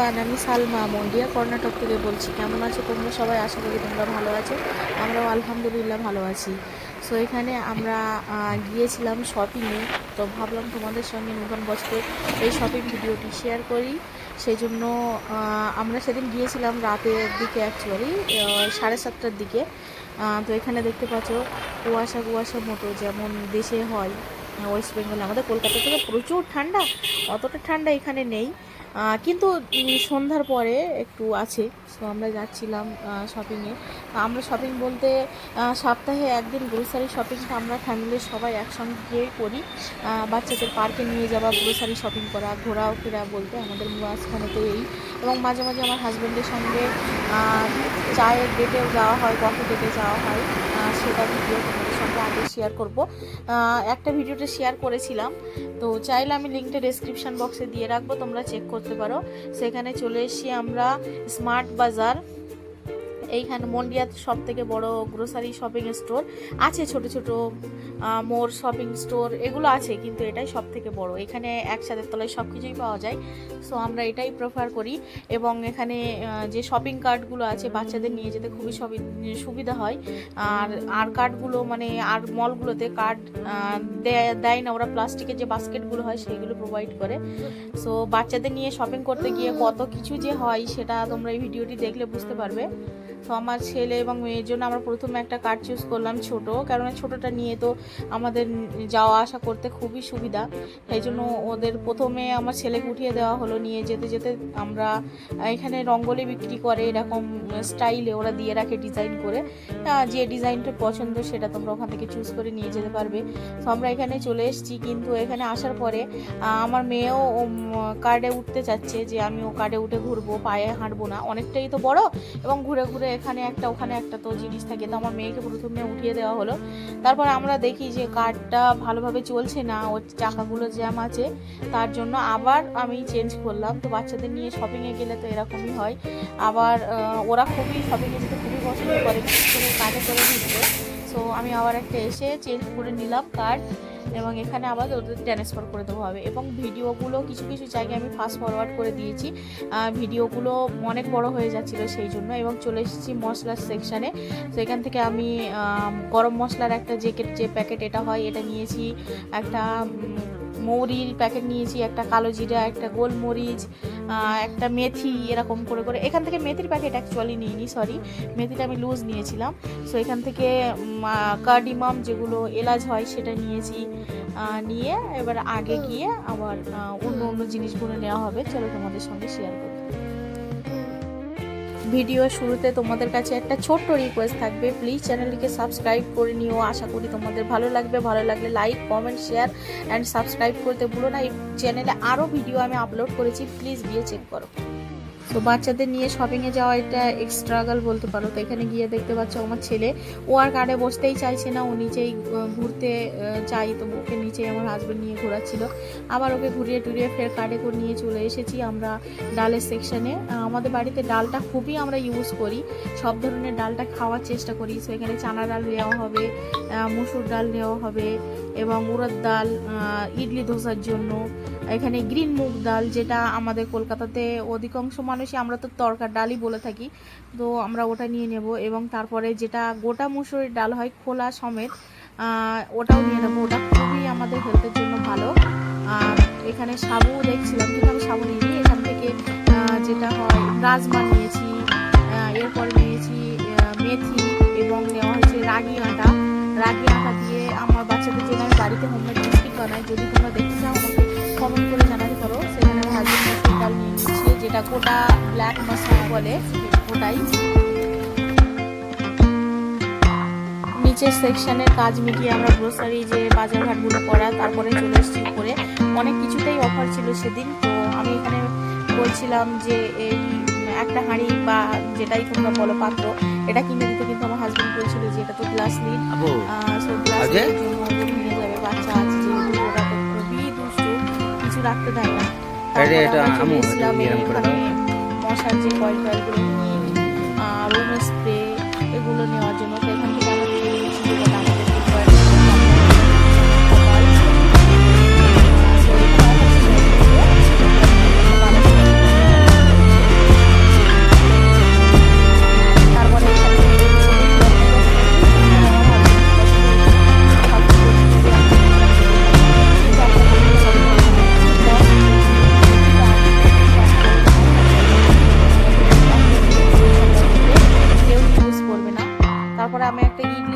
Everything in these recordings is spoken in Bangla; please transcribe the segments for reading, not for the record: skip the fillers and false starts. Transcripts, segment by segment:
এভরিওয়ান, আমি সালমা মন্ডিয়া কর্ণাটক থেকে বলছি। কেমন আছো তোমরা সবাই? আশা করি তোমরা ভালো আছো। আমরাও আলহামদুলিল্লাহ ভালো আছি। সো এখানে আমরা গিয়েছিলাম শপিংয়ে, তো ভাবলাম তোমাদের সঙ্গে নতুন বছরের এই শপিং ভিডিওটি শেয়ার করি। সেই জন্য আমরা সেদিন গিয়েছিলাম রাতের দিকে, অ্যাকচুয়ালি 7:30টার দিকে। তো এখানে দেখতে পাচ্ছ কুয়াশা কুয়াশা মতো যেমন দেশে হয় ওয়েস্ট বেঙ্গলে। আমাদের কলকাতা থেকে প্রচুর ঠান্ডা, অতটা ঠান্ডা এখানে নেই, কিন্তু সন্ধ্যার পরে একটু আছে। সো আমরা যাচ্ছিলাম শপিংয়ে। আমরা শপিং বলতে সপ্তাহে একদিন গ্রোসারি শপিংটা আমরা ফ্যামিলির সবাই একসঙ্গে গিয়ে করি। বাচ্চাদের পার্কে নিয়ে যাওয়া, গ্রোসারি শপিং করা, ঘোরাও ফেরা বলতে আমাদের মাঝখানে তো এই। এবং মাঝে মাঝে আমার হাজব্যান্ডের সঙ্গে চায়ের ডেটেও যাওয়া হয়, কফি ডেটে যাওয়া হয়। সেটা ভিডিও তোমাদের সঙ্গে আগে শেয়ার করব। একটা ভিডিওটা শেয়ার করেছিলাম, তো চাইলে আমি লিঙ্কটা ডেসক্রিপশন বক্সে দিয়ে রাখবো, তোমরা চেক করতে পারো। সেখানে চলে এসেছি আমরা স্মার্ট বাজার। এইখানে মন্ডিয়াতে সব থেকে বড় গ্রোসারি শপিং স্টোর আছে, ছোট ছোট মোর শপিং স্টোর এগুলো আছে, কিন্তু এটাই সব থেকে বড়। এখানে একসাথে তলায় সব কিছুই পাওয়া যায়। সো আমরা এটাই প্রেফার করি। এবং এখানে যে শপিং কার্টগুলো আছে বাচ্চাদের নিয়ে যেতে খুবই সুবিধা হয়। আর কার্টগুলো মানে আর মলগুলোতে কার্ড দেয় না, ওরা প্লাস্টিকের যে বাস্কেটগুলো হয় সেইগুলো প্রোভাইড করে। সো বাচ্চাদের নিয়ে শপিং করতে গিয়ে কত কিছু যে হয় সেটা তোমরা এই ভিডিওটি দেখলে বুঝতে পারবে। তো আমার ছেলে এবং মেয়ের জন্য আমরা প্রথমে একটা কার্ড চুজ করলাম ছোট, কারণ ছোটোটা নিয়ে তো আমাদের যাওয়া আসা করতে খুবই সুবিধা। সেই জন্য ওদের প্রথমে আমার ছেলেকে উঠিয়ে দেওয়া হলো। নিয়ে যেতে যেতে আমরা এখানে রঙ্গোলি বিক্রি করে, এরকম স্টাইলে ওরা দিয়ে রাখে ডিজাইন করে। যে ডিজাইনটা পছন্দ সেটা তোমরা ওখান থেকে চুজ করে নিয়ে যেতে পারবে। তো আমরা এখানে চলে এসেছি, কিন্তু এখানে আসার পরে আমার মেয়েও কার্ডে উঠতে চাচ্ছে, যে আমি ও কার্ডে উঠে ঘুরবো, পায়ে হাঁটবো না, অনেকটাই তো বড়, এবং ঘুরে ঘুরে এখানে একটা ওখানে একটা তো জিনিস থাকে। তো আমার মেয়েকে প্রথমে উঠিয়ে দেওয়া হলো। তারপর আমরা দেখি যে কার্ডটা ভালোভাবে চলছে না, ওর চাকাগুলো জ্যাম আছে, তার জন্য আবার আমি চেঞ্জ করলাম। তো বাচ্চাদের নিয়ে শপিংয়ে গেলে তো এরকমই হয়। আবার ওরা খুবই শপিংয়ে যেতে খুবই পছন্দ করে, বিশেষ করে কার্ডে করে নিচ্ছে। সো আমি আবার একটা এসে চেঞ্জ করে নিলাম কার্ড, এবং এখানে আবার ওদের ট্রান্সফার করে দেওয়া হবে। এবং ভিডিওগুলো কিছু কিছু জায়গায় আমি ফাস্ট ফরওয়ার্ড করে দিয়েছি, ভিডিওগুলো অনেক বড় হয়ে যাচ্ছিল সেই জন্য। এবং চলে এসেছি মশলার সেকশানে। তো এখান থেকে আমি গরম মশলার একটা যে প্যাকেট এটা হয় এটা নিয়েছি, একটা মৌরির প্যাকেট নিয়েছি, একটা কালো জিরা, একটা গোলমরিচ, একটা মেথি, এরকম করে করে। এখান থেকে মেথির প্যাকেট অ্যাকচুয়ালি নিইনি, সরি, মেথিটা আমি লুজ নিয়েছিলাম। সো এখান থেকে কার্ডিমাম যেগুলো এলাচ হয় সেটা নিয়েছি। নিয়ে এবার আগে গিয়ে আবার অন্য অন্য জিনিসগুলো নেওয়া হবে। চলো তোমাদের সঙ্গে শেয়ার করি। ভিডিও শুরুতে তোমাদের কাছে একটা ছোট্ট রিকোয়েস্ট থাকবে, প্লিজ চ্যানেলটিকে সাবস্ক্রাইব করে নিও। আশা করি তোমাদের ভালো লাগবে। ভালো লাগলে like, comment, share and subscribe করতে ভুলো না। এই চ্যানেলে আরও ভিডিও আমি আপলোড করেছি, প্লিজ গিয়ে চেক করো। তো বাচ্চাদের নিয়ে শপিংয়ে যাওয়া এটা স্ট্রাগল বলতে পারো। তো এখানে গিয়ে দেখতে পাচ্ছ আমার ছেলে, ও আর কার্ডে বসতেই চাইছে না, ও নিচেই ঘুরতে চাই। তো ওকে নিচেই আমার হাজব্যান্ড নিয়ে ঘোরাচ্ছিল। আবার ওকে ঘুরিয়ে টুরিয়ে ফের কার্ডে করে নিয়ে চলে এসেছি আমরা ডালের সেকশানে। আমাদের বাড়িতে ডালটা খুবই আমরা ইউজ করি, সব ধরনের ডালটা খাওয়ার চেষ্টা করি। সো এখানে চানা ডাল নেওয়া হবে, মুসুর ডাল নেওয়া হবে, এবং উড়দ ডাল ইডলি ধোসার জন্য। এখানে গ্রিন মুগ ডাল, যেটা আমাদের কলকাতাতে অধিকাংশ মানুষই আমরা তো তরকার ডালই বলে থাকি, তো আমরা ওটা নিয়ে নেব। এবং তারপরে যেটা গোটা মুসুরির ডাল হয় খোলা সমেত, ওটাও নিয়ে নেবো। ওটা খুবই আমাদের হেলথের জন্য ভালো। এখানে সাবু দেখছিলাম, কিন্তু আমি সাবু নিইনি। এখান থেকে যেটা হয় রাজমা নিয়েছি, এরপরে নিয়েছি মেথি, এবং নেওয়া হয়েছে রাগি আটা। রাগি আটা দিয়ে আমার বাচ্চাদের জন্য আমি বাড়িতে হোমমেড বিস্কিট বানাই। যদি তোমরা দেখতে চাও আমাকে কমেন্ট করে জানাতে পারো। সেখানে আমি হালকা মসুর ডাল নিয়ে নিচ্ছি, যেটা গোটা ব্ল্যাক মাসুর বলে, ওটাই। নিচের সেকশনের কাজ মিটিয়ে আমরা গ্রোসারি যে বাজারঘাটগুলো করা, তারপরে চলে এসেছি উপরে। অনেক কিছুতেই অফার ছিল সেদিন। তো আমি এখানে বলছিলাম যে এই একটা হাঁড়ি বা যেটাই তোমরা বলো পাত্র, এটা কিনে দিতে, কিন্তু আমার হাজব্যান্ড বলছিল যে এটা তো গ্লাস লিড, সো গ্লাস লিডের জন্য ভেঙে যাবে, বাচ্চা আছে যেহেতু, ওরা তো খুবই দুষ্টু, কিছু রাখতে দেয় না। এখানে মশার যে কয়েল টয়েলগুলো নিয়ে রুম স্প্রে এগুলো নেওয়ার জন্য। তো এখান থেকে আমরা নিয়ে নিয়েছি, যেটা আমাদের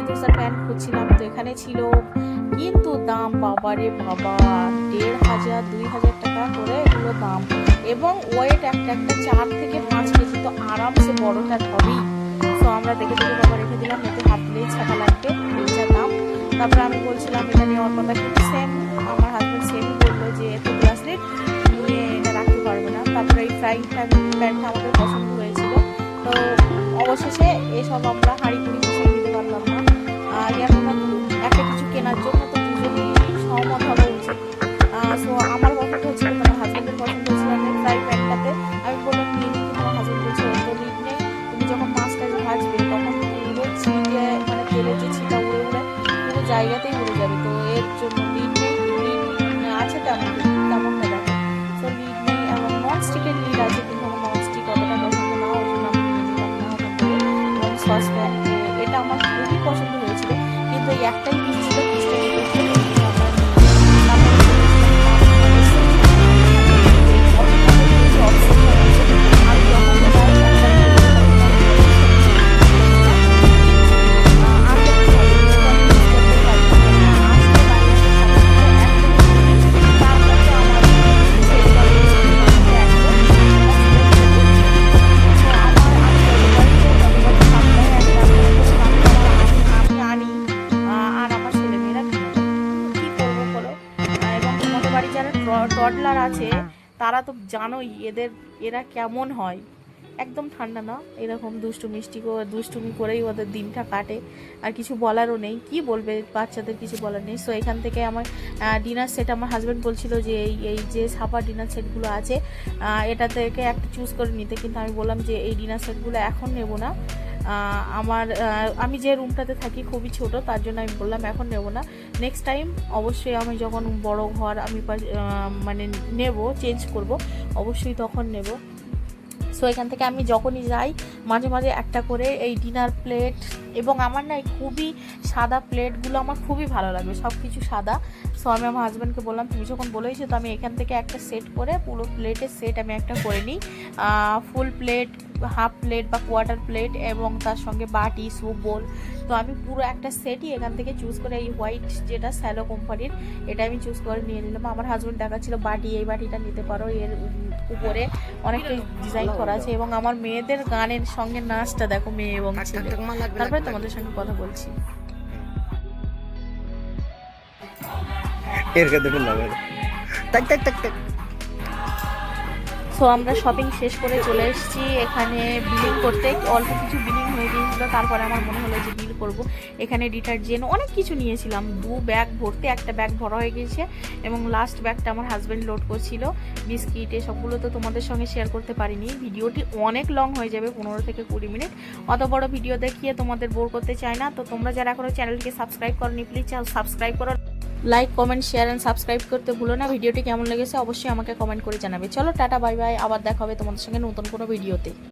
কর্সার প্যান্ট খুঁজছিলাম, তো এখানে ছিল, কিন্তু দাম বাবারে বাবা, 1500 2000 টাকা করে এগুলো দাম, এবং ওয়েট একটা একটা 4 থেকে 5 কেজি, তো আরামসে বড়টার হবেই। তো আমরা দেখে দেখে বাবা রেখে দিলাম, এতে হাত দিয়ে ছাটা লাগবে, যা দাম। তারপরে আমি বলছিলাম এটা নেওয়ার কথা, কিন্তু সেম আমার হাজব্যান্ড সেমই বললো যে এত ব্রেসলেট নিয়ে এটা রাখতে পারবে না। তারপরে এই ফ্রাইং প্যান্টটা আমাদের পছন্দ হয়েছিল, তো অবশেষে এসব আমরা হাঁড়ি কুড়ি কিছু নিতে পারলাম না। কেননা একটা কিছু কেনার জন্য তো দুজনেই সহমত হওয়া উচিত। সো আমার পছন্দ হচ্ছিল, আমার হাজব্যান্ডের পছন্দ হচ্ছিল না ফ্রাই প্যানটাতে। আমি বললাম নিয়ে নিই, কিন্তু আমার হাজব্যান্ড বলছে তো নিট নেই, তুমি যখন মাছটা ভাজবে তখন পুরো ছিটে, মানে তেলের যে ছিটা উড়ে উড়ে পুরো জায়গাতেই উড়ে যাবে, তো এর জন্য লিড নেই। লিড আছে তেমন তেমনটা দেখো, তো লিড নেই, এবং নন স্টিকের লিড আছে, কিন্তু আমার নন স্টিক অতটা পছন্দ না, ওই জন্য আমি নিয়ে নিলাম না। এবং সসপ্যান, এটা আমার খুবই পছন্দ হয়েছিল, কিন্তু এই একটাই পিস ছিল, পিসটা টডলার আছে, তারা তো জানোই এরা কেমন হয়, একদম ঠান্ডা না, এরকম দুষ্টুমি করেই ওদের দিনটা কাটে, আর কিছু বলারও নেই, কি বলবে বাচ্চাদের, কিছু বলার নেই। সো এখান থেকে আমার ডিনার সেট, আমার হাজব্যান্ড বলছিল যে এই যে সাপা ডিনার সেটগুলো আছে এটা থেকে একটা চুজ করে নিতে, কিন্তু আমি বললাম যে এই ডিনার সেটগুলো এখন নেব না, আমি যে রুমটাতে থাকি খুবই ছোট, তার জন্য আমি বললাম এখন নেব না, নেক্সট টাইম অবশ্যই আমি যখন বড় ঘর আমি মানে নেব, চেঞ্জ করব, অবশ্যই তখন নেব। সো এখান থেকে আমি যখনই যাই মাঝে মাঝে একটা করে এই ডিনার প্লেট, এবং আমার না খুবই সাদা প্লেটগুলো আমার খুবই ভালো লাগবে, সব কিছু সাদা। সো আমি আমার হাজব্যান্ডকে বললাম তুমি যখন বলেছো, তো আমি এখান থেকে একটা সেট করে, পুরো প্লেটের সেট আমি একটা করে নিই, ফুল প্লেট, হাফ প্লেট বা কোয়ার্টার প্লেট, এবং তার সঙ্গে বাটি, স্যুপ বোল, তো আমি পুরো একটা সেটই এখান থেকে চুজ করে, এই হোয়াইট যেটা স্যালো কোম্পানির, এটা আমি চুজ করে নিয়ে নিলাম। আমার হাজব্যান্ড দেখাচ্ছিল বাটি, এই বাটিটা নিতে পারো, এর উপরে অনেকটা ডিজাইন করা আছে, এবং আমার মেয়েদের গানের সঙ্গে নাচটা দেখো, মেয়ে এবং ছেলে। তারপরে তোমাদের সঙ্গে কথা বলছি। সো আমরা শপিং শেষ করে চলে এসেছি এখানে বিলিং করতে, অল্প কিছু বিলিং হয়ে গিয়েছিলো, তারপরে আমার মনে হলো যে বিল করব। এখানে ডিটারজেন্ট অনেক কিছু নিয়েছিলাম, 2 ব্যাগ ভর্তি, একটা ব্যাগ ভরা হয়ে গিয়েছে, এবং লাস্ট ব্যাগটা আমার হাজব্যান্ড লোড করছিল, বিস্কিট এসবগুলো তো তোমাদের সঙ্গে শেয়ার করতে পারিনি, ভিডিওটি অনেক লং হয়ে যাবে, 15 থেকে 20 মিনিট, অত বড় ভিডিও দেখিয়ে তোমাদের বোর করতে চাই না। তো তোমরা যারা এখনো চ্যানেলটিকে সাবস্ক্রাইব করোনি, প্লিজ সাবস্ক্রাইব করো, like comment share and subscribe করতে ভুলো না। ভিডিওটি কেমন লেগেছে অবশ্যই আমাকে কমেন্ট করে জানাবে। চলো টাটা বাই বাই, আবার দেখা হবে তোমাদের সঙ্গে নতুন কোনো ভিডিওতে।